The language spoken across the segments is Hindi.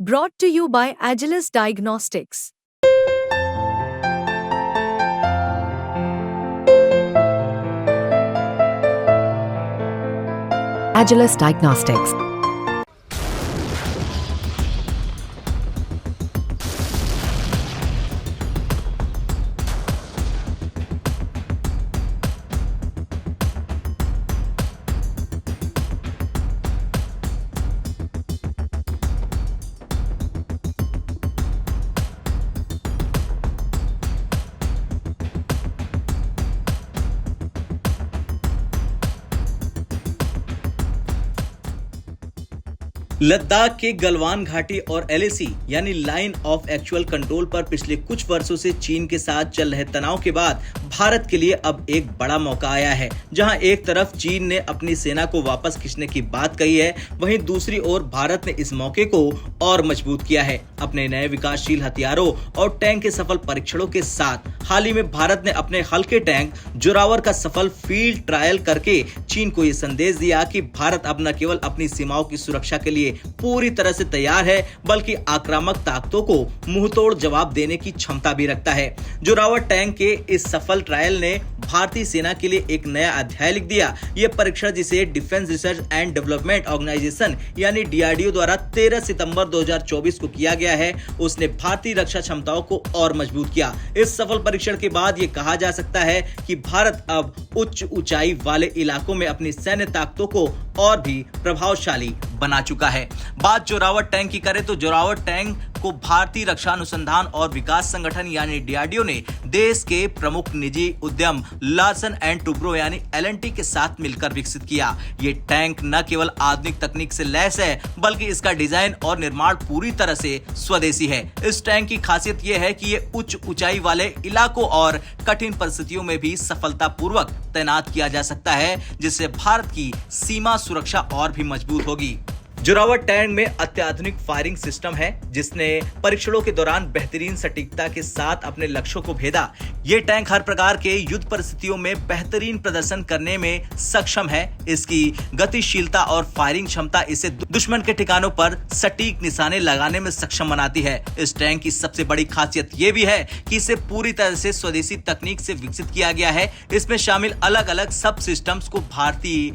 Brought to you by Agilus Diagnostics. Agilus Diagnostics. Ladakh के गलवान घाटी और एलएसी यानी लाइन ऑफ एक्चुअल कंट्रोल पर पिछले कुछ वर्षों से चीन के साथ चल रहे तनाव के बाद भारत के लिए अब एक बड़ा मौका आया है, जहां एक तरफ चीन ने अपनी सेना को वापस खींचने की बात कही है, वहीं दूसरी ओर भारत ने इस मौके को और मजबूत किया है। अपने नए विकासशील हथियारों और टैंक के सफल परीक्षणों के साथ हाल ही में भारत ने अपने हल्के टैंक जोरावर का सफल फील्ड ट्रायल करके चीन को यह संदेश दिया कि भारत अब न केवल अपनी सीमाओं की सुरक्षा के लिए पूरी तरह से तैयार है, बल्कि आक्रामक ताकतों को मुंहतोड़ जवाब देने की क्षमता भी रखता है। जोरावर टैंक के इस सफल ट्रायल ने भारतीय सेना के लिए एक नया अध्याय लिख दिया। यह परीक्षण, जिसे defence research and development organisation यानी डीआरडीओ द्वारा 13 सितंबर 2024 को किया गया है, उसने भारतीय रक्षा क्षमताओं को और मजबूत किया। इस सफल परीक्षण के बाद यह कहा जा सकता है कि भारत अब उच्च ऊंचाई वाले इलाकों में अपनी सैन्य ताकतों को और भी प्रभावशाली बना चुका है। बात जोरावर टैंक की करें तो जोरावर टैंक को भारतीय रक्षा अनुसंधान और विकास संगठन यानी डीआरडीओ ने देश के प्रमुख निजी उद्यम लार्सन एंड टुब्रो यानी एलएनटी के साथ मिलकर विकसित किया। ये टैंक न केवल आधुनिक तकनीक से लैस है, बल्कि इसका डिजाइन और निर्माण पूरी तरह से स्वदेशी है। इस टैंक की खासियत यह है कि ये उच्च ऊंचाई वाले इलाकों और कठिन परिस्थितियों में भी सफलतापूर्वक तैनात किया जा सकता है, जिससे भारत की सीमा सुरक्षा और भी मजबूत होगी। जोरावर टैंक में अत्याधुनिक फायरिंग सिस्टम है, जिसने परीक्षणों के दौरान बेहतरीन सटीकता के साथ अपने लक्ष्यों को भेदा। ये टैंक हर प्रकार के युद्ध परिस्थितियों में बेहतरीन प्रदर्शन करने में सक्षम है। इसकी गतिशीलता और फायरिंग क्षमता इसे दुश्मन के ठिकानों पर सटीक निशाने लगाने में सक्षम बनाती है। इस टैंक की सबसे बड़ी खासियत ये भी है कि इसे पूरी तरह से स्वदेशी तकनीक से विकसित किया गया है। इसमें शामिल अलग अलग सब सिस्टम्स को भारतीय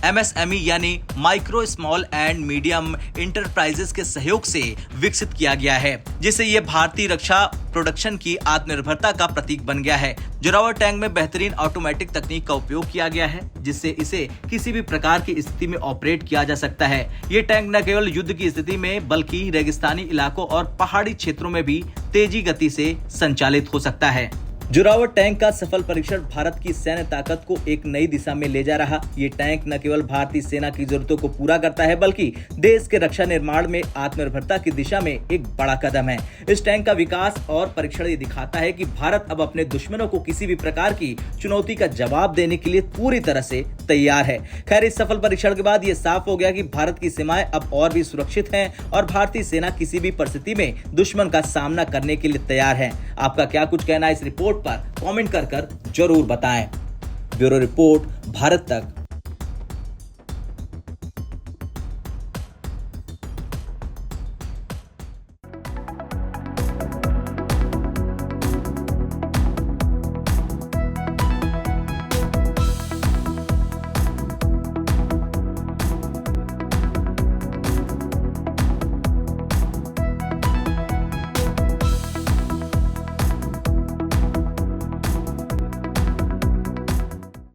MSME यानी micro small and medium enterprises के सहयोग से विकसित किया गया है, जिससे ये भारतीय रक्षा प्रोडक्शन की आत्मनिर्भरता का प्रतीक बन गया है। जोरावर टैंक में बेहतरीन ऑटोमेटिक तकनीक का उपयोग किया गया है, जिससे इसे किसी भी प्रकार की स्थिति में ऑपरेट किया जा सकता है। ये टैंक न केवल युद्ध की स्थिति में, बल्कि रेगिस्तानी इलाकों और पहाड़ी क्षेत्रों में भी तेजी गति से संचालित हो सकता है। जोरावर टैंक का सफल परीक्षण भारत की सैन्य ताकत को एक नई दिशा में ले जा रहा। ये टैंक न केवल भारतीय सेना की जरूरतों को पूरा करता है, बल्कि देश के रक्षा निर्माण में आत्मनिर्भरता की दिशा में एक बड़ा कदम है। इस टैंक का विकास और परीक्षण ये दिखाता है कि भारत अब अपने दुश्मनों को किसी भी प्रकार की चुनौती का जवाब देने के लिए पूरी तरह से तैयार है। खैर, इस सफल परीक्षण के बाद ये साफ हो गया कि भारत की सीमाएं अब और भी सुरक्षित हैं और भारतीय सेना किसी भी परिस्थिति में दुश्मन का सामना करने के लिए तैयार है। आपका क्या कुछ कहना है इस रिपोर्ट पर? कमेंट कर जरूर बताएं। ब्यूरो रिपोर्ट, भारत तक।